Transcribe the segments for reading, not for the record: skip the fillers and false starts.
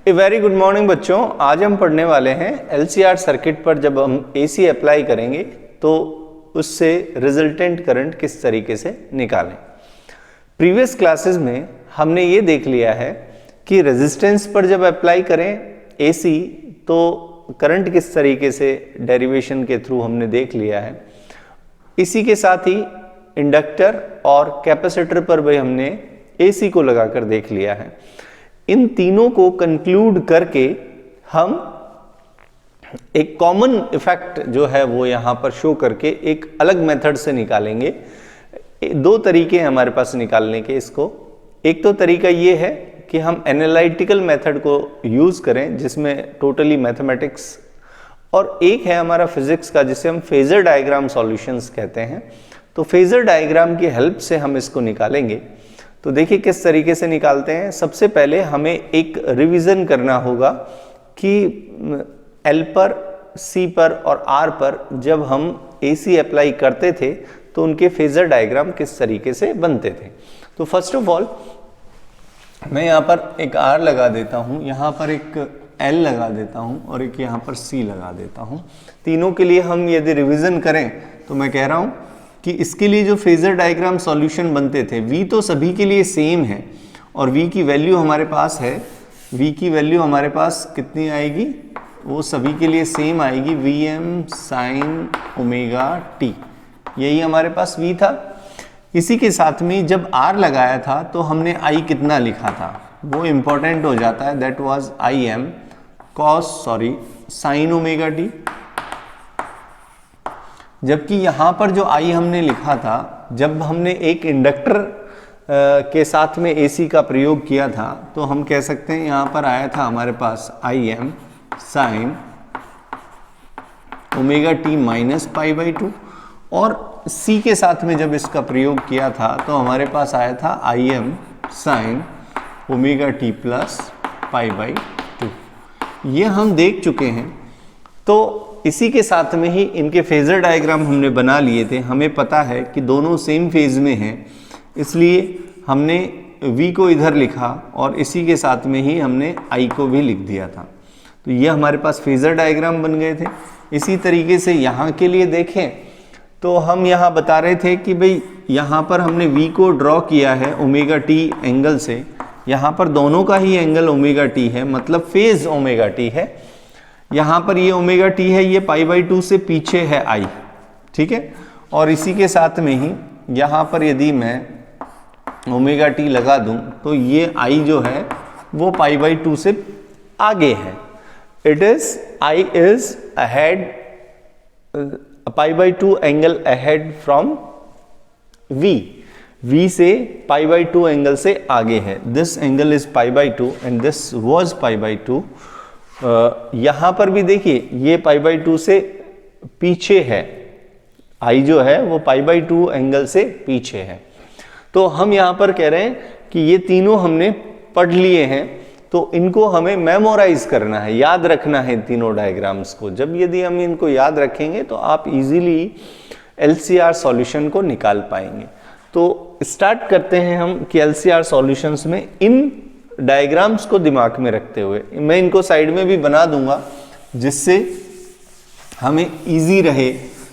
A very good morning बच्चों। आज हम पढ़ने वाले हैं एलसीआर सर्किट पर जब हम एसी अप्लाई करेंगे तो उससे रिजल्टेंट करंट किस तरीके से निकालें। प्रीवियस क्लासेस में हमने ये देख लिया है कि रेजिस्टेंस पर जब अप्लाई करें एसी तो करंट किस तरीके से डेरिवेशन के थ्रू हमने देख लिया है। इसी के साथ ही इंडक्टर और कैपेसिटर पर भी हमने एसी को लगाकर देख लिया है। इन तीनों को कंक्लूड करके हम एक कॉमन इफेक्ट जो है वो यहां पर शो करके एक अलग मेथड से निकालेंगे। दो तरीके हैं हमारे पास निकालने के इसको। एक तो तरीका ये है कि हम एनालिटिकल मेथड को यूज करें जिसमें टोटली मैथमेटिक्स, और एक है हमारा फिजिक्स का जिसे हम फेजर डायग्राम सॉल्यूशंस कहते हैं। तो फेजर डायग्राम की हेल्प से हम इसको निकालेंगे। तो देखिए किस तरीके से निकालते हैं। सबसे पहले हमें एक रिवीजन करना होगा कि एल पर, सी पर और आर पर जब हम एसी अप्लाई करते थे तो उनके फेजर डायग्राम किस तरीके से बनते थे। तो फर्स्ट ऑफ ऑल मैं यहाँ पर एक आर लगा देता हूँ, यहाँ पर एक एल लगा देता हूँ और एक यहाँ पर सी लगा देता हूँ। तीनों के लिए हम यदि रिवीजन करें तो मैं कह रहा हूँ कि इसके लिए जो फेजर डायग्राम सॉल्यूशन बनते थे, V तो सभी के लिए सेम है और V की वैल्यू हमारे पास है। V की वैल्यू हमारे पास कितनी आएगी, वो सभी के लिए सेम आएगी, Vm साइन ओमेगा t। यही हमारे पास V था। इसी के साथ में जब R लगाया था तो हमने I कितना लिखा था वो इंपॉर्टेंट हो जाता है। That was Im sine omega t। जबकि यहाँ पर जो I हमने लिखा था, जब हमने एक इंडक्टर के साथ में AC का प्रयोग किया था तो हम कह सकते हैं यहाँ पर आया था हमारे पास Im sine omega t minus pi by 2, और C के साथ में जब इसका प्रयोग किया था तो हमारे पास आया था Im sine omega t plus pi by 2। ये हम देख चुके हैं। तो इसी के साथ में ही इनके फेजर डायग्राम हमने बना लिए थे। हमें पता है कि दोनों सेम फेज में हैं, इसलिए हमने V को इधर लिखा और इसी के साथ में ही हमने I को भी लिख दिया था। तो ये हमारे पास फेजर डायग्राम बन गए थे। इसी तरीके से यहाँ के लिए देखें तो हम यहाँ बता रहे थे कि भाई यहाँ पर हमने V को ड्रॉ किया है ओमेगा t एंगल से। यहाँ पर दोनों का ही एंगल ओमेगा t है, मतलब फेज ओमेगा t है। यहाँ पर ये ओमेगा t है, ये पाई बाई 2 से पीछे है I, ठीक है। और इसी के साथ में ही यहाँ पर यदि मैं ओमेगा t लगा दूं तो ये I जो है वो पाई बाई 2 से आगे है। It is I is ahead, pi by 2 angle ahead from V से पाई बाई 2 एंगल से आगे है। This angle is pi by 2 and this was pi by 2। यहाँ पर भी देखिए ये पाई बाई 2 से पीछे है, I जो है वो पाई बाई 2 एंगल से पीछे है। तो हम यहाँ पर कह रहे हैं कि ये तीनों हमने पढ़ लिए हैं, तो इनको हमें मेमोराइज करना है, याद रखना है तीनों डायग्राम्स को। जब यदि हम इनको याद रखेंगे तो आप इजीली LCR सॉल्यूशन को निकाल पाएंगे। तो स्टार्ट करते हैं हम कि LCR सॉल्यूशंस में इन डायग्राम्स को दिमाग में रखते हुए, मैं इनको साइड में भी बना दूंगा जिससे हमें इजी रहे,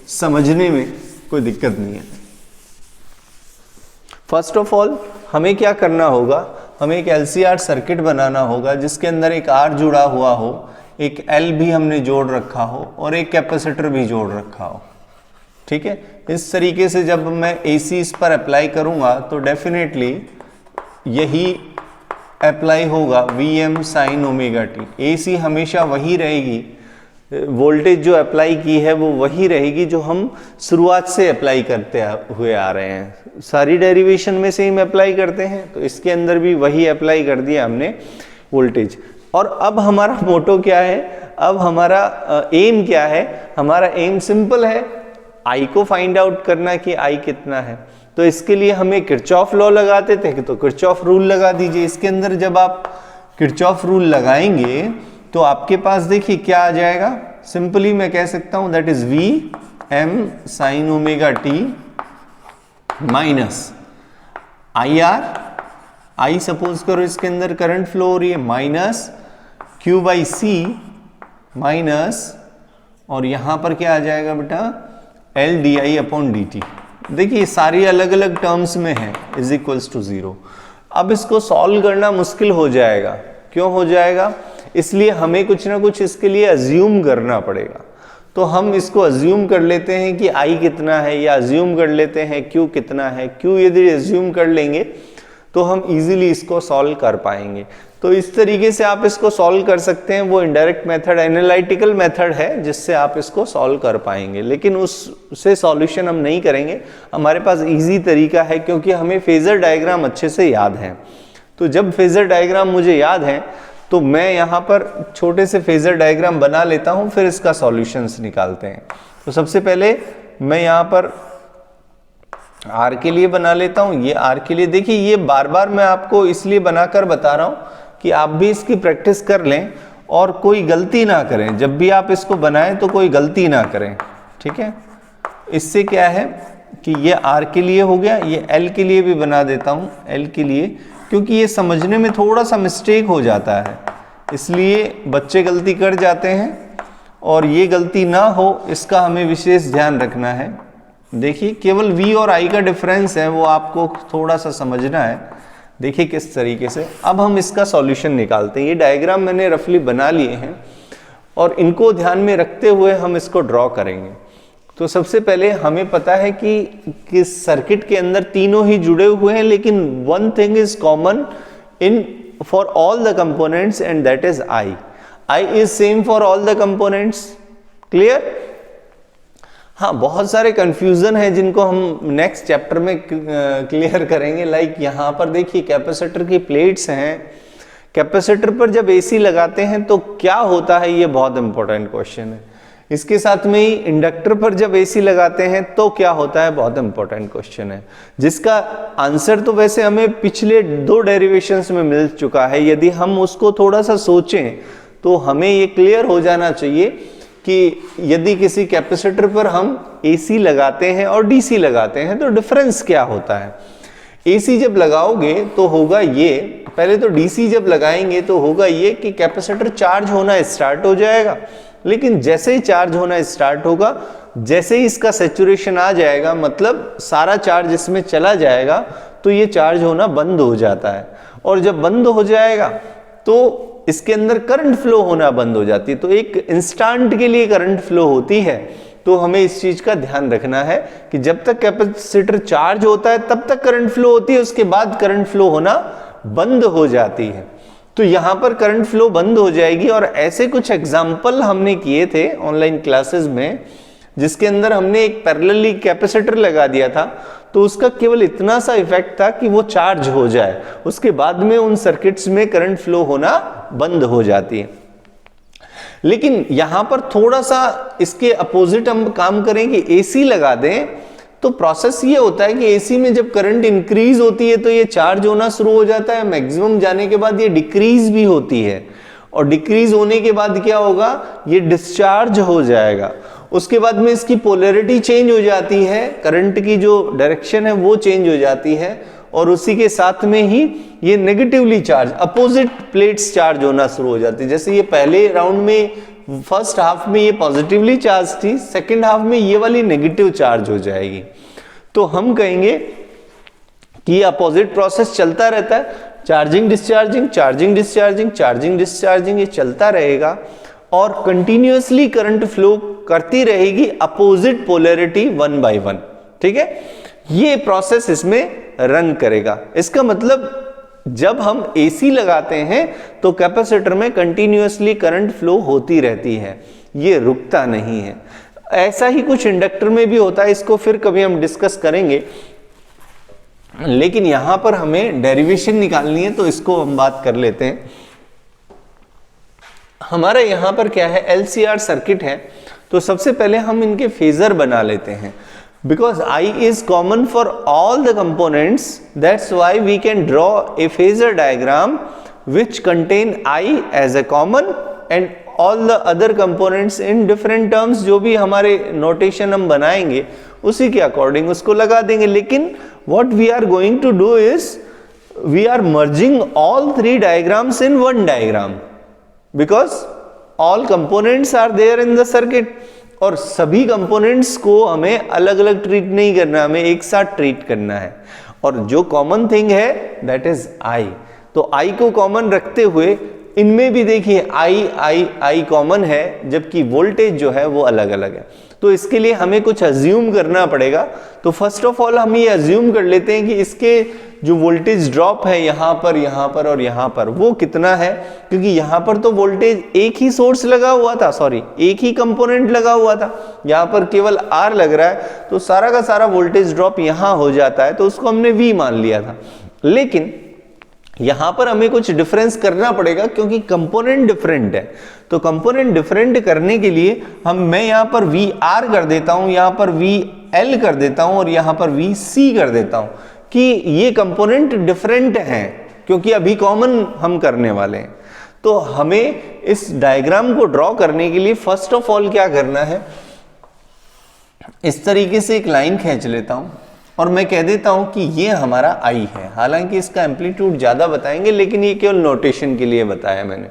समझने में कोई दिक्कत नहीं है। फर्स्ट ऑफ ऑल हमें क्या करना होगा, हमें एक LCR सर्किट बनाना होगा जिसके अंदर एक R जुड़ा हुआ हो, एक L भी हमने जोड़ रखा हो और एक कैपेसिटर भी जोड़ रखा हो, ठीक है। इस तरीके से जब मैं AC इस पर अप्लाई करूंगा तो डेफिनेटली यही अप्लाई होगा Vm sine omega t। AC हमेशा वही रहेगी, वोल्टेज जो अप्लाई की है वो वही रहेगी जो हम शुरुआत से अप्लाई करते हुए आ रहे हैं। सारी डेरिवेशन में सेम अप्लाई करते हैं, तो इसके अंदर भी वही अप्लाई कर दिया हमने वोल्टेज। और अब हमारा मोटो क्या है, अब हमारा एम क्या है, हमारा एम सिंपल है, I को फाइंड आउट करना कि I कितना है। तो इसके लिए हमें किरचॉफ लॉ लगाते थे, तो किरचॉफ रूल लगा दीजिए। इसके अंदर जब आप किरचॉफ रूल लगाएंगे तो आपके पास देखिए क्या आ जाएगा। सिंपली मैं कह सकता हूं that is Vm sine omega t minus IR, I suppose करो इसके अंदर करंट फ्लो हो रही है, minus Q by C minus, और यहां पर क्या आ जाएगा बेटा, L D I upon D T. देखिए सारी अलग अलग टर्म्स में है, इज इक्वल्स टू 0। अब इसको सॉल्व करना मुश्किल हो जाएगा। क्यों हो जाएगा? इसलिए हमें कुछ ना कुछ इसके लिए अज्यूम करना पड़ेगा। तो हम इसको अज्यूम कर लेते हैं कि I कितना है, या अज्यूम कर लेते हैं Q कितना है। Q यदि अज्यूम कर लेंगे तो हम इजीली इसको सॉल्व कर पाएंगे। तो इस तरीके से आप इसको सॉल्व कर सकते हैं। वो इनडायरेक्ट मेथड, एनालिटिकल मेथड है जिससे आप इसको सॉल्व कर पाएंगे, लेकिन उससे सॉल्यूशन हम नहीं करेंगे। हमारे पास इजी तरीका है, क्योंकि हमें फेजर डायग्राम अच्छे से याद है। तो जब फेजर डायग्राम मुझे याद है तो मैं यहाँ पर छोटे से फेजर डायग्राम बना लेता हूँ, फिर इसका सॉल्यूशंस निकालते हैं। तो सबसे पहले मैं यहाँ पर R के लिए बना लेता हूँ, ये R के लिए। देखिए ये बार बार मैं आपको इसलिए बनाकर बता रहा हूँ कि आप भी इसकी प्रैक्टिस कर लें और कोई गलती ना करें। जब भी आप इसको बनाएं तो कोई गलती ना करें, ठीक है। इससे क्या है कि ये R के लिए हो गया, ये L के लिए भी बना देता हूँ, L के लिए, क्योंकि ये समझने में थोड़ा सा मिस्टेक हो जाता है, इसलिए बच्चे गलती कर जाते हैं और ये गलती ना हो इसका हमें विशेष ध्यान रखना है। देखिए केवल V और I का डिफरेंस है, वो आपको थोड़ा सा समझना है। देखिए किस तरीके से अब हम इसका सॉल्यूशन निकालते हैं। ये डायग्राम मैंने रफली बना लिए हैं और इनको ध्यान में रखते हुए हम इसको ड्रॉ करेंगे। तो सबसे पहले हमें पता है कि सर्किट के अंदर तीनों ही जुड़े हुए हैं, लेकिन one thing is common in for all the components and that is I is same for all the components. Clear? हाँ, बहुत सारे कंफ्यूजन है जिनको हम नेक्स्ट चैप्टर में क्लियर करेंगे। लाइक यहाँ पर देखिए कैपेसिटर की प्लेट्स हैं। कैपेसिटर पर जब AC लगाते हैं तो क्या होता है, ये बहुत इंपॉर्टेंट क्वेश्चन है। इसके साथ में ही इंडक्टर पर जब AC लगाते हैं तो क्या होता है, बहुत इंपॉर्टेंट क्वेश्चन है, जिसका आंसर तो वैसे हमें पिछले 2 डेरिवेशंस में मिल चुका है। यदि हम उसको थोड़ा सा सोचें तो हमें ये क्लियर हो जाना चाहिए कि यदि किसी कैपेसिटर पर हम AC लगाते हैं और DC लगाते हैं तो डिफरेंस क्या होता है। AC जब लगाओगे तो होगा ये, पहले तो DC जब लगाएंगे तो होगा ये कि कैपेसिटर चार्ज होना स्टार्ट हो जाएगा, लेकिन जैसे ही चार्ज होना स्टार्ट होगा, जैसे ही इसका सैचुरेशन आ जाएगा, मतलब सारा चार्ज इसमें चला जाएगा, तो ये चार्ज होना बंद हो जाता है। और जब बंद हो जाएगा तो इसके अंदर करंट फ्लो होना बंद हो जाती है। तो एक इंस्टेंट के लिए करंट फ्लो होती है। तो हमें इस चीज का ध्यान रखना है कि जब तक कैपेसिटर चार्ज होता है तब तक करंट फ्लो होती है, उसके बाद करंट फ्लो होना बंद हो जाती है। तो यहां पर करंट फ्लो बंद हो जाएगी। और ऐसे कुछ एग्जाम्पल हमने किए थे ऑनलाइन क्लासेस में, जिसके अंदर हमने एक पैरेलली कैपेसिटर लगा दिया था, तो उसका केवल इतना सा इफेक्ट था कि वो चार्ज हो जाए, उसके बाद में उन सर्किट्स में करंट फ्लो होना बंद हो जाती है। लेकिन यहां पर थोड़ा सा इसके अपोजिट हम काम करें कि AC लगा दें, तो प्रोसेस ये होता है कि AC में जब करंट इंक्रीज होती है तो ये चार्ज होना शुरू हो जाता है, मैक्सिमम जाने के बाद ये डिक्रीज भी होती है, और डिक्रीज होने के बाद क्या होगा, ये डिस्चार्ज हो जाएगा। उसके बाद में इसकी पोलैरिटी चेंज हो जाती है, करंट की जो डायरेक्शन है वो चेंज हो जाती है, और उसी के साथ में ही ये negatively charge, opposite plates charge होना शुरू हो जाती है। जैसे ये पहले राउंड में फर्स्ट हाफ में ये पॉजिटिवली चार्ज थी, सेकेंड हाफ में ये वाली नेगेटिव चार्ज हो जाएगी। तो हम कहेंगे कि ये अपोजिट प्रोसेस चलता रहता है, charging discharging, charging discharging, charging discharging, ये चलता रहेगा और कंटिन्यूअसली करंट फ्लो करती रहेगी अपोजिट पोलैरिटी 1 by 1। ठीक है, ये प्रोसेस इसमें रन करेगा। इसका मतलब जब हम AC लगाते हैं तो कैपेसिटर में कंटिन्यूअसली करंट फ्लो होती रहती है, ये रुकता नहीं है। ऐसा ही कुछ इंडक्टर में भी होता है, इसको फिर कभी हम डिस्कस करेंगे, लेकिन यहां पर हमें डेरिवेशन निकालनी है तो इसको हम बात कर लेते हैं। हमारा यहां पर क्या है, LCR सर्किट है। तो सबसे पहले हम इनके फेजर बना लेते हैं। Because I is common for all the components, that's why we can draw a phasor diagram which contain I as a common and all the other components in different terms। जो भी हमारे notation हम बनाएंगे उसी के according उसको लगा देंगे। लेकिन what we are going to do is we are merging all 3 diagrams in one diagram। Because all components are there in the circuit, और सभी कंपोनेंट्स को हमें अलग अलग ट्रीट नहीं करना, हमें एक साथ ट्रीट करना है। और जो कॉमन थिंग है दैट इज आई, तो आई को कॉमन रखते हुए इनमें भी देखिए आई आई आई कॉमन है, जबकि वोल्टेज जो है वो अलग अलग है। तो इसके लिए हमें कुछ अज्यूम करना पड़ेगा। तो फर्स्ट ऑफ ऑल हम ये अज्यूम कर लेते हैं कि इसके जो वोल्टेज ड्रॉप है यहाँ पर और यहाँ पर वो कितना है, क्योंकि यहाँ पर तो वोल्टेज एक ही सोर्स लगा हुआ था, सॉरी एक ही कंपोनेंट लगा हुआ था, यहाँ पर केवल R लग रहा है, तो सारा का सारा वोल्टेज ड्रॉप यहाँ हो जाता है, तो उसको हमने V मान लिया था। लेकिन यहां पर हमें कुछ डिफरेंस करना पड़ेगा क्योंकि कंपोनेंट डिफरेंट है। तो कंपोनेंट डिफरेंट करने के लिए मैं यहां पर VR कर देता हूं, यहां पर VL कर देता हूं और यहां पर VC कर देता हूं कि ये कंपोनेंट डिफरेंट हैं, क्योंकि अभी कॉमन हम करने वाले हैं। तो हमें इस डायग्राम को ड्रॉ करने के लिए फर्स्ट ऑफ ऑल क्या करना है, इस तरीके से एक लाइन खींच लेता हूं और मैं कह देता हूं कि ये हमारा I है। हालांकि इसका एम्पलीट्यूड ज्यादा बताएंगे, लेकिन ये केवल नोटेशन के लिए बताया मैंने।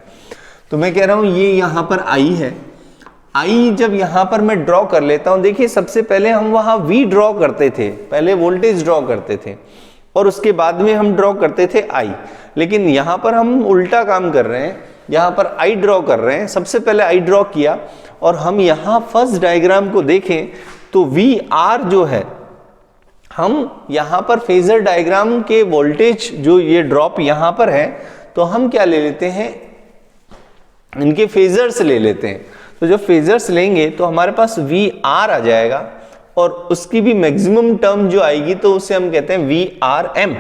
तो मैं कह रहा हूं ये यहां पर I है। I जब यहां पर मैं ड्रॉ कर लेता हूं, देखिए सबसे पहले हम वहां V ड्रॉ करते थे, पहले वोल्टेज ड्रॉ करते थे और उसके बाद में हम ड्रॉ करते थे I। लेकिन यहां पर हम उल्टा काम कर रहे हैं, यहां पर I ड्रॉ कर रहे हैं। सबसे पहले I ड्रॉ किया और हम यहां फर्स्ट डायग्राम को देखें तो VR जो है, हम यहां पर फेजर डायग्राम के वोल्टेज जो ये ड्रॉप यहां पर है, तो हम क्या ले लेते हैं, इनके फेजर्स ले लेते हैं। तो जब फेजर्स लेंगे तो हमारे पास VR आ जाएगा और उसकी भी मैक्सिमम टर्म जो आएगी तो उसे हम कहते हैं VRM।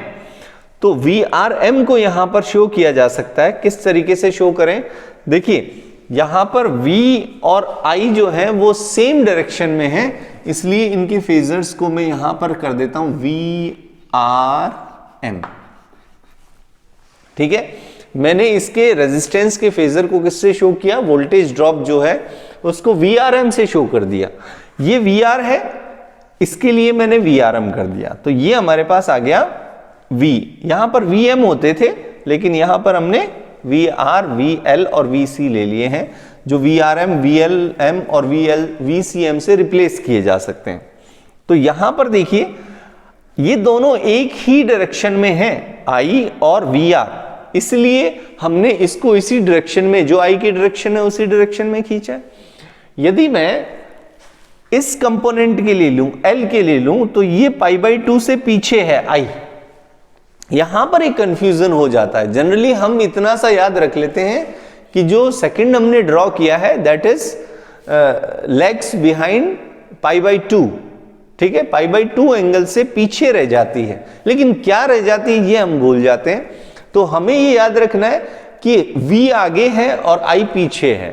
तो VRM को यहां पर शो किया जा सकता है। किस तरीके से शो करें, देखिए यहां पर V और I जो है वो सेम डायरेक्शन में है, इसलिए इनके फेजर्स को मैं यहां पर कर देता हूं VRM। ठीक है, मैंने इसके रेजिस्टेंस के फेजर को किससे शो किया, वोल्टेज ड्रॉप जो है उसको VRM से शो कर दिया। ये VR है, इसके लिए मैंने VRM कर दिया, तो ये हमारे पास आ गया V। यहां पर VM होते थे, लेकिन यहां पर हमने VR, VL और VC ले लिए हैं, जो VRM, VLM और VCM से रिप्लेस किए जा सकते हैं। तो यहां पर देखिए ये दोनों एक ही डायरेक्शन में हैं, I और VR, इसलिए हमने इसको इसी डायरेक्शन में, जो I की डायरेक्शन है उसी डायरेक्शन में खींचा है। यदि मैं इस कंपोनेंट के लिए लूं, L के लिए लूं, तो ये π/2 से पीछे है I। यहां पर एक कंफ्यूजन हो जाता है। जनरली हम इतना सा याद रख लेते हैं कि जो सेकंड हमने ड्रॉ किया है दैट इज लेग्स बिहाइंड π/2। ठीक है, π/2 एंगल से पीछे रह जाती है, लेकिन क्या रह जाती है ये हम भूल जाते हैं। तो हमें ये याद रखना है कि V आगे है और I पीछे है।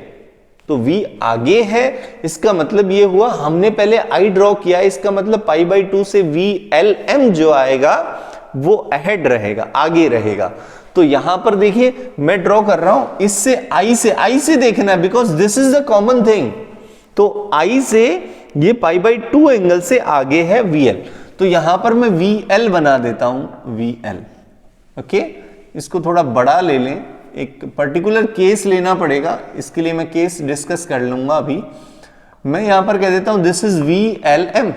तो V आगे है, इसका मतलब ये हुआ हमने पहले I ड्रॉ किया, इसका मतलब π/2 से VLM जो आएगा वो अहेड रहेगा, आगे रहेगा। तो यहां पर देखिए मैं ड्रॉ कर रहा हूं, इससे I से देखना है, because this is the common thing. तो I से ये π/2 एंगल से आगे है VL, तो यहां पर मैं VL बना देता हूं, VL। ओके, इसको थोड़ा बड़ा ले लें, एक पर्टिकुलर केस लेना पड़ेगा, इसके लिए मैं केस डिस्कस कर लूंगा अभी। मैं यहां पर कह देता हूं दिस इज VLM।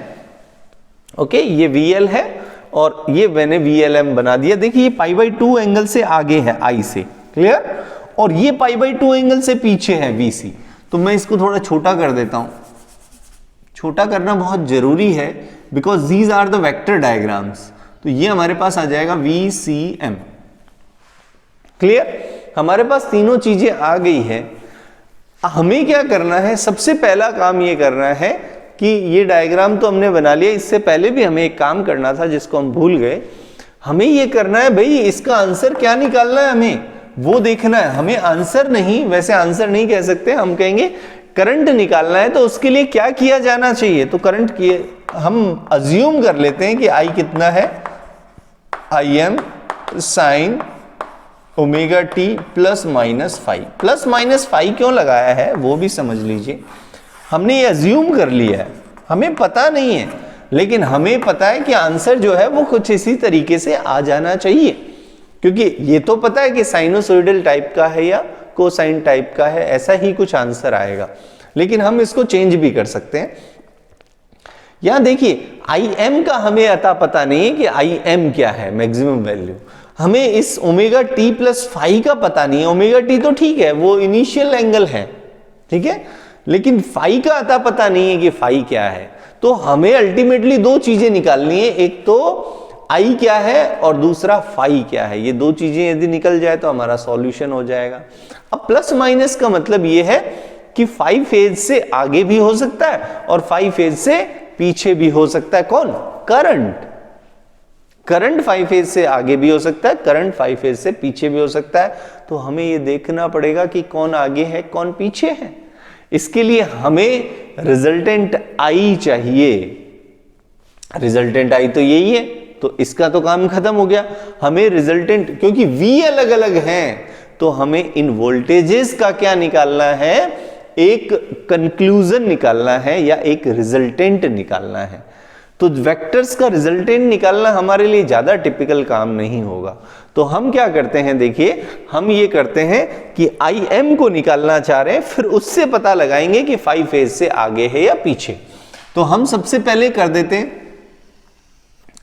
ओके, ये VL है और ये मैंने VLM बना दिया। देखिए ये π/2 एंगल से आगे है I से, क्लियर, और ये π/2 एंगल से पीछे है VC। तो मैं इसको थोड़ा छोटा कर देता हूं। छोटा करना बहुत जरूरी है because these are the vector diagrams. तो ये हमारे पास आ जाएगा VCM। क्लियर, हमारे पास तीनों चीजें आ गई है। हमें क्या करना है, सबसे पहला काम ये करना है कि ये डायग्राम तो हमने बना लिया, इससे पहले भी हमें एक काम करना था जिसको हम भूल गए। हमें ये करना है भाई, इसका आंसर क्या निकालना है हमें वो देखना है। हमें आंसर नहीं, वैसे आंसर नहीं कह सकते, हम कहेंगे करंट निकालना है। तो उसके लिए क्या किया जाना चाहिए, तो करंट किए हम अज्यूम कर लेते हैं कि I कितना है, Im sin omega t plus minus five. Plus minus five क्यों लगाया है वो भी समझ लीजिए। हमने ये अज्यूम कर लिया है, हमें पता नहीं है, लेकिन हमें पता है कि आंसर जो है वो कुछ इसी तरीके से आ जाना चाहिए, क्योंकि ये तो पता है कि साइनोसॉइडल टाइप का है या कोसाइन टाइप का है, ऐसा ही कुछ आंसर आएगा, लेकिन हम इसको चेंज भी कर सकते हैं। यहां देखिए Im का हमें अता पता नहीं है कि Im क्या है मैक्सिमम वैल्यू, हमें इस ओमेगा टी प्लस फाई का पता नहीं है। ओमेगा टी तो ठीक है, वो इनिशियल एंगल है, ठीक है, लेकिन फाई का अता पता नहीं है कि फाई क्या है। तो हमें अल्टीमेटली दो चीजें निकालनी है, एक तो आई क्या है और दूसरा फाई क्या है। ये दो चीजें यदि निकल जाए तो हमारा सॉल्यूशन हो जाएगा। अब प्लस माइनस का मतलब ये है कि फाई फेज से आगे भी हो सकता है और फाई फेज से पीछे भी हो सकता है। कौन? करंट। करंट फाई फेज से आगे भी हो सकता है, करंट फाई फेज से पीछे भी हो सकता है। तो हमें ये देखना पड़ेगा कि कौन आगे है कौन पीछे है। इसके लिए हमें रिजल्टेंट आई चाहिए। रिजल्टेंट आई तो यही है, तो इसका तो काम खत्म हो गया। हमें रिजल्टेंट, क्योंकि V अलग अलग हैं, तो हमें इन वोल्टेजेस का क्या निकालना है, एक कंक्लूजन निकालना है या एक रिजल्टेंट निकालना है। तो वेक्टर्स का रिजल्टेंट निकालना हमारे लिए ज्यादा टिपिकल काम नहीं होगा। तो हम क्या करते हैं, देखिए हम ये करते हैं कि Im को निकालना चाह रहे हैं, फिर उससे पता लगाएंगे कि फाई फेज से आगे है या पीछे। तो हम सबसे पहले कर देते हैं,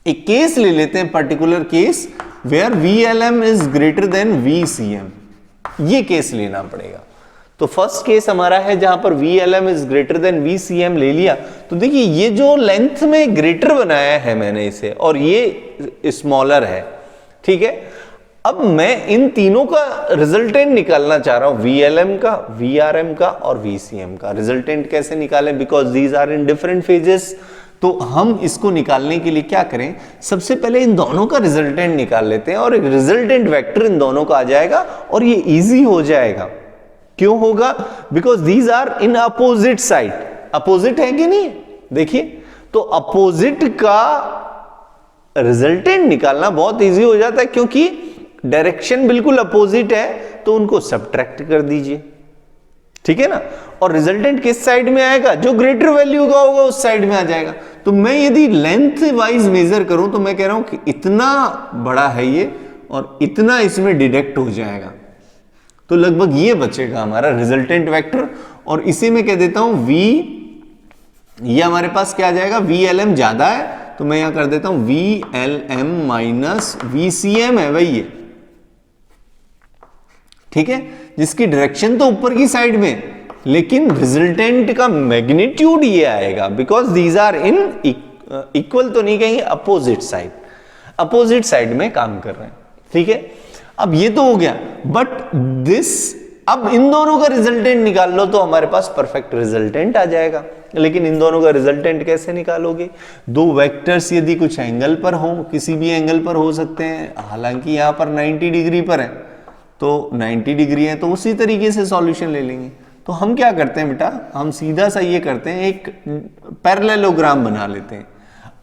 एक केस ले लेते हैं, particular case where VLM is greater than VCM। ये केस लेना पड़ेगा। तो फर्स्ट केस हमारा है जहां पर VLM is greater than VCM ले लिया। तो देखिए ये जो लेंथ में ग्रेटर बनाया है मैंने इसे, और ये स्मॉलर है, ठीक है। अब मैं इन तीनों का रिजल्टेंट निकालना चाह रहा हूं, VLM का, VRM का और VCM का। रिजल्टेंट कैसे निकालें, because these are in different phases. तो हम इसको निकालने के लिए क्या करें, सबसे पहले इन दोनों का रिजल्टेंट निकाल लेते हैं और एक रिजल्टेंट वेक्टर इन दोनों का आ जाएगा और ये इजी हो जाएगा। क्यों होगा? Because these are in opposite side. Opposite है कि नहीं? देखिए, तो अपोजिट का रिजल्टेंट निकालना बहुत इजी हो जाता है, क्योंकि डायरेक्शन बिल्कुल अपोजिट है, तो उनको सब्ट्रैक्ट कर दीजिए, ठीक है ना। और रिजल्टेंट किस साइड में आएगा? जो ग्रेटर वैल्यू का होगा उस साइड में आ जाएगा। तो मैं यदि लेंथ वाइज मेजर करूं तो मैं कह रहा हूं कि इतना बड़ा है ये और इतना इसमें डिडक्ट हो जाएगा, तो लगभग ये बचेगा हमारा रिजल्टेंट वेक्टर। और इसे मैं कह देता हूं V, ये हमारे पास क्या आ जाएगा, VLM ज्यादा है तो मैं यहां कर देता हूं VLM माइनस VCM है भाई ये, ठीक है, जिसकी डायरेक्शन तो ऊपर की साइड में, लेकिन रिजल्टेंट का मैग्नीट्यूड ये आएगा, because these are in equal तो नहीं कहेंगे, अपोजिट साइड, अपोजिट साइड में काम कर रहे हैं, ठीक है। अब ये तो हो गया, बट दिस, अब इन दोनों का रिजल्टेंट निकाल लो तो हमारे पास परफेक्ट रिजल्टेंट आ जाएगा। लेकिन इन दोनों का रिजल्टेंट कैसे निकालोगे? दो वेक्टर्स यदि कुछ एंगल पर हो, किसी भी एंगल पर हो सकते हैं, हालांकि यहां पर 90 डिग्री पर है, तो 90 डिग्री है तो उसी तरीके से सॉल्यूशन ले लेंगे। तो हम क्या करते हैं बेटा, हम सीधा सा ये करते हैं, एक पैरेललोग्राम बना लेते हैं।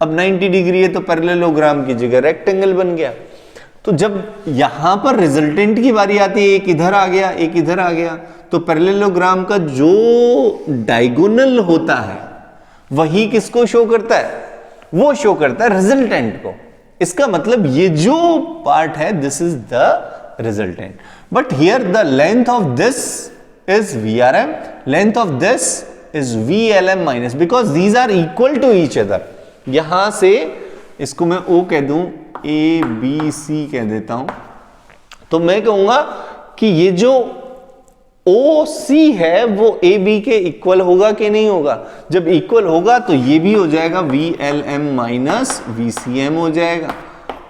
अब 90 डिग्री है तो पैरेललोग्राम की जगह रेक्टेंगल बन गया। तो जब यहां पर रिजल्टेंट की बारी आती है, एक इधर आ गया एक इधर आ गया, तो पैरेललोग्राम का जो डायगोनल होता है वही किसको शो करता है? वो शो करता है रिजल्टेंट को। इसका मतलब ये जो पार्ट है, this is the resultant. But here the length of this is VRM, length of this is VLM minus, because these are equal to each other. यहां से इसको मैं O कह दूं, ABC कह देता हूं, तो मैं कहूंगा कि ये जो OC है वो AB के इक्वल होगा कि नहीं होगा? जब इक्वल होगा तो ये भी हो जाएगा VLM माइनस VCM हो जाएगा,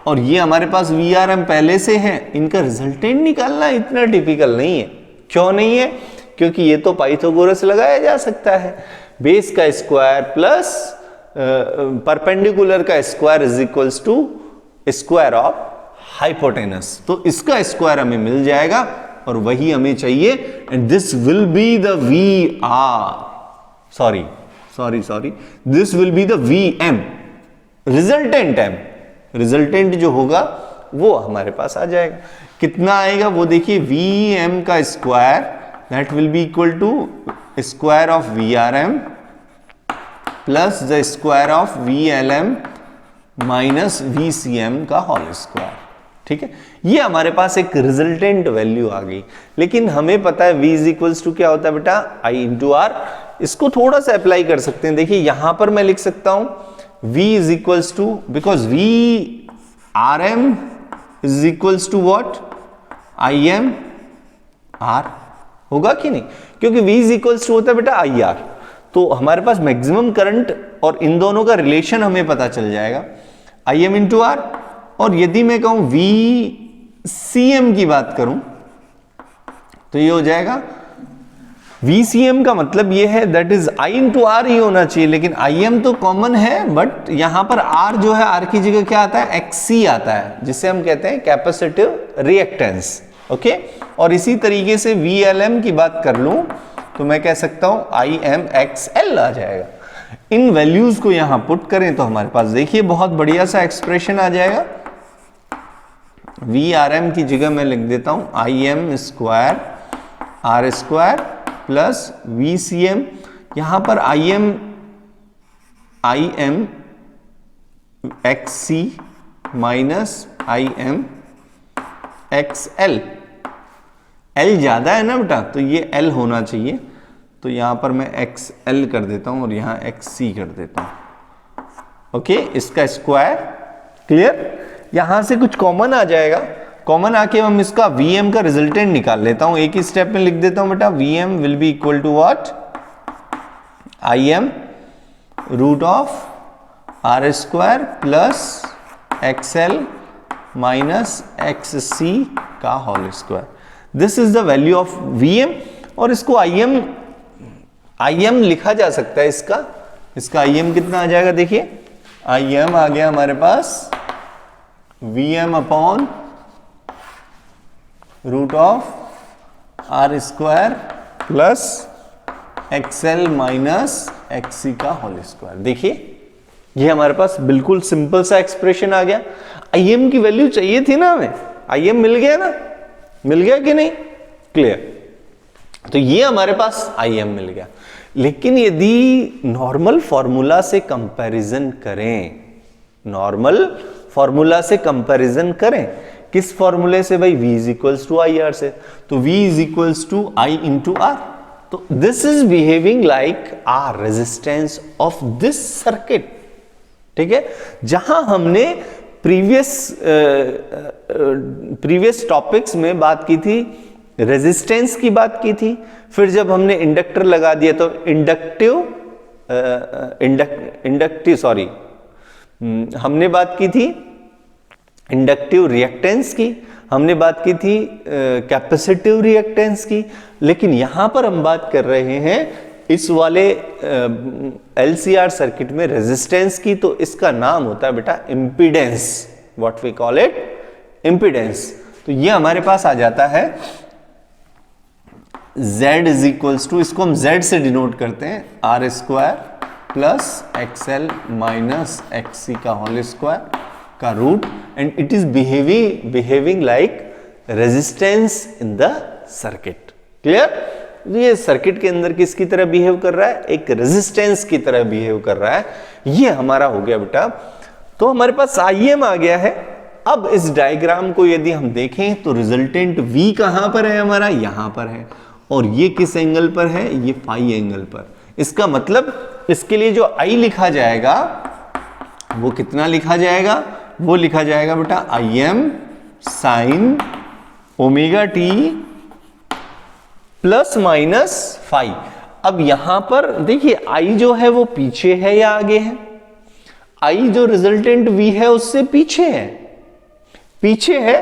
और ये हमारे पास VRM पहले से है। इनका रिजल्टेंट निकालना इतना टिपिकल नहीं है। क्यों नहीं है? क्योंकि ये तो पाइथागोरस लगाया जा सकता है, बेस का स्क्वायर प्लस परपेंडिकुलर का square is equals to square of hypotenuse. तो इसका स्क्वायर हमें मिल जाएगा और वही हमें चाहिए, and this will be the this will be the VM, resultant M, resultant जो होगा वो हमारे पास आ जाएगा। कितना आएगा वो देखिए, VM का square that will be equal to square of VRM plus the square of VLM minus VCM का होल स्क्वायर। ठीक है, ये हमारे पास एक रिजल्टेंट वैल्यू आ गई। लेकिन हमें पता है v इज इक्वल्स टू क्या होता है बेटा, i इंटू आर। इसको थोड़ा सा अप्लाई कर सकते हैं। देखिए यहां पर मैं लिख सकता हूं v is equals to, because v R M is equals to what, I M R, होगा कि नहीं, क्योंकि v इज इक्वल्स टू होता है बेटा आई आर। तो हमारे पास मैक्सिमम करंट और इन दोनों का रिलेशन हमें पता चल जाएगा, आई एम इंटू आर। और यदि मैं कहूं वी सी एम की बात करूं तो ये हो जाएगा वी सी एम का मतलब ये है that is I into R ही होना चाहिए, लेकिन आई एम तो कॉमन है, बट यहां पर आर जो है, आर की जगह क्या आता है, एक्स सी आता है, जिसे हम कहते हैं कैपेसिटिव रिएक्टेंस। ओके, और इसी तरीके से वी एल एम की बात कर लूं तो मैं कह सकता हूं आई एम एक्स एल आ जाएगा। इन वैल्यूज को यहां पुट करें तो हमारे पास देखिए बहुत बढ़िया सा एक्सप्रेशन आ जाएगा। वी आर एम की जगह मैं लिख देता हूं I M square R square plus V C M. यहां पर I M X C minus I M X L. L ज्यादा है ना बेटा, तो ये एल होना चाहिए, तो यहां पर मैं एक्स एल कर देता हूं और यहां एक्स सी कर देता हूं। ओके, इसका स्क्वायर, क्लियर। यहां से कुछ कॉमन आ जाएगा, कॉमन आके हम इसका Vm का रिजल्टेंट निकाल लेता हूं। एक ही स्टेप में लिख देता हूं बेटा, Vm will be equal to what, I M root of R square plus X L minus X C का whole square. This is the value of Vm। और इसको Im लिखा जा सकता है, इसका Im कितना आ जाएगा, देखिए Im आ गया हमारे पास Vm upon root of R square plus XL minus XC का होल स्क्वायर। देखिए ये हमारे पास बिल्कुल सिंपल सा एक्सप्रेशन आ गया। Im की वैल्यू चाहिए थी ना हमें, Im मिल गया ना, मिल गया कि नहीं, क्लियर। तो ये हमारे पास Im मिल गया। लेकिन यदि नॉर्मल फॉर्मूला से कंपैरिजन करें, नॉर्मल फॉर्मूला से कंपैरिजन करें, किस फॉर्मूले से भाई, v is equals to I R से, तो v is equals to I into R. तो this is behaving like R resistance of this circuit. ठीक है, जहां हमने प्रीवियस टॉपिक्स में बात की थी, रेजिस्टेंस की बात की थी, फिर जब हमने इंडक्टर लगा दिया तो हमने बात की थी इंडक्टिव रिएक्टेंस की, हमने बात की थी कैपेसिटिव रिएक्टेंस की। लेकिन यहां पर हम बात कर रहे हैं इस वाले LCR सर्किट में रेजिस्टेंस की, तो इसका नाम होता है बेटा impedance, what we call it impedance. तो ये हमारे पास आ जाता है Z इज इक्वल्स टू, इसको हम Z से डिनोट करते हैं, R square plus XL minus XC का होल स्क्वायर का root, and it is behaving like resistance in the circuit. Clear. ये सर्किट के अंदर किसकी तरह बिहेव कर रहा है, एक रेजिस्टेंस की तरह बिहेव कर रहा है। ये हमारा हो गया बेटा। तो हमारे पास Im आ गया है। अब इस डायग्राम को यदि हम देखें तो रिजल्टेंट V कहां पर है, हमारा यहां पर है, और ये किस एंगल पर है, ये फाई एंगल पर। इसका मतलब इसके लिए जो I लिखा जाएगा वो कितना लिखा जाएगा, वो लिखा जाएगा बेटा Im sine omega T plus minus phi. अब यहां पर देखिए I जो है वो पीछे है या आगे है, I जो रिजल्टेंट V है उससे पीछे है, पीछे है,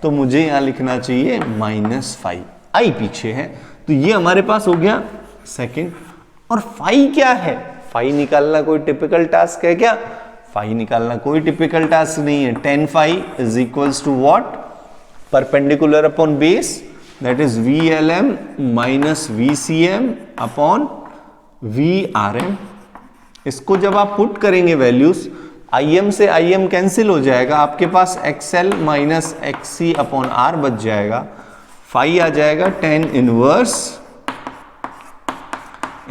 तो मुझे यहां लिखना चाहिए माइनस फाई, I पीछे है। तो ये हमारे पास हो गया सेकंड। और फाई क्या है, फाई निकालना कोई टिपिकल टास्क है क्या, फाई निकालना कोई टिपिकल टास्क नहीं है। tan phi is equals to what, perpendicular upon base, that is VLM minus VCM upon VRM। इसको जब आप पुट करेंगे वैल्यूज, Im से Im कैंसिल हो जाएगा, आपके पास XL minus XC upon R बच जाएगा, फाई आ जाएगा tan inverse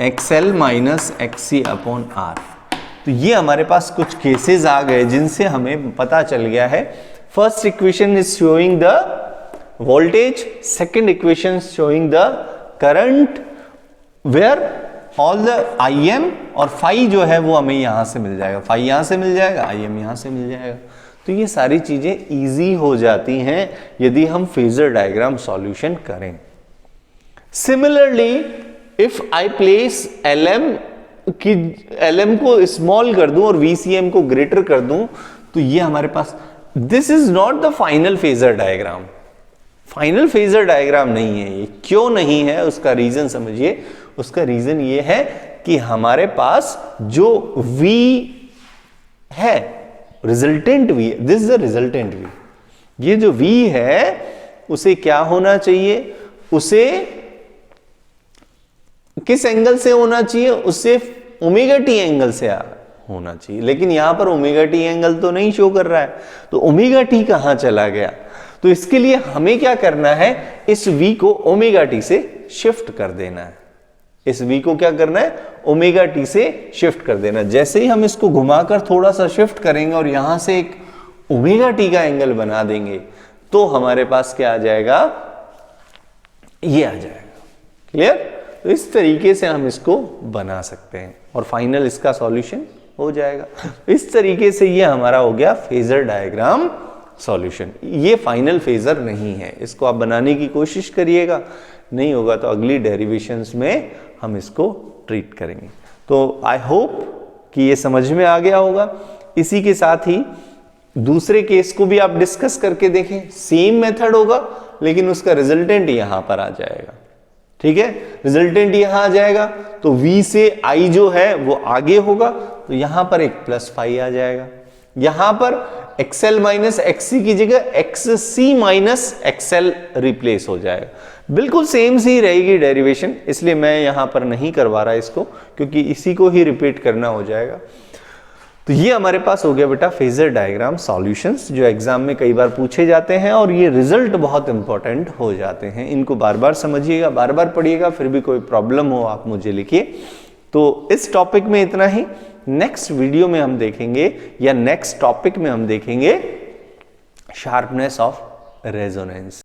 XL minus XC upon R। तो ये हमारे पास कुछ केसेस आ गए जिनसे हमें पता चल गया है first equation is showing the voltage, second equation showing the current, where all the Im और फाई जो है वो हमें यहां से मिल जाएगा, फाई यहां से मिल जाएगा, Im यहां से मिल जाएगा। तो ये सारी चीजें इजी हो जाती हैं यदि हम फेजर डायग्राम सॉल्यूशन करें। Similarly if I place LM को स्मॉल कर दूं और VCM को ग्रेटर कर दूं, तो ये हमारे पास, this is not the final phasor diagram, final phasor diagram नहीं है ये। क्यों नहीं है उसका रीजन समझिए। उसका रीजन ये है कि हमारे पास जो V है, resultant V, this is the resultant V, ये जो V है उसे क्या होना चाहिए, उसे किस एंगल से होना चाहिए, उससे ओमेगा टी एंगल से होना चाहिए। लेकिन यहां पर ओमेगा टी एंगल तो नहीं शो कर रहा है, तो ओमेगा टी कहां चला गया। तो इसके लिए हमें क्या करना है, इस V को ओमेगा टी से शिफ्ट कर देना है। इस V को क्या करना है, ओमेगा टी से शिफ्ट कर देना। जैसे ही हम इसको घुमाकर थोड़ा सा शिफ्ट करेंगे और यहां से एक ओमेगा टी का एंगल बना देंगे, तो हमारे पास क्या आ जाएगा, ये आ जाएगा। क्लियर। तो इस तरीके से हम इसको बना सकते हैं और फाइनल इसका सॉल्यूशन हो जाएगा। इस तरीके से ये हमारा हो गया फेजर डायग्राम सॉल्यूशन। ये फाइनल फेजर नहीं है, इसको आप बनाने की कोशिश करिएगा, नहीं होगा तो अगली डेरिवेशंस में हम इसको ट्रीट करेंगे। तो आई होप कि ये समझ में आ गया होगा। इसी के साथ ही दूसरे केस को भी आप डिस्कस करके देखें, सेम मेथड होगा लेकिन उसका रिजल्टेंट यहां पर आ जाएगा। ठीक है, रिजल्टेंट यहां आ जाएगा तो V से I जो है वो आगे होगा, तो यहां पर एक प्लस फाई आ जाएगा। यहां पर XL माइनस XC की जगह XC माइनस XL रिप्लेस हो जाएगा। बिल्कुल सेम सी रहेगी डेरिवेशन, इसलिए मैं यहां पर नहीं करवा रहा इसको, क्योंकि इसी को ही रिपीट करना हो जाएगा। तो ये हमारे पास हो गया बेटा फेजर डायग्राम सॉल्यूशंस, जो एग्जाम में कई बार पूछे जाते हैं और ये रिजल्ट बहुत इंपॉर्टेंट हो जाते हैं। इनको बार बार समझिएगा, बार बार पढ़िएगा, फिर भी कोई प्रॉब्लम हो आप मुझे लिखिए। तो इस टॉपिक में इतना ही। नेक्स्ट वीडियो में हम देखेंगे, या नेक्स्ट टॉपिक में हम देखेंगे शार्पनेस ऑफ रेजोनेंस।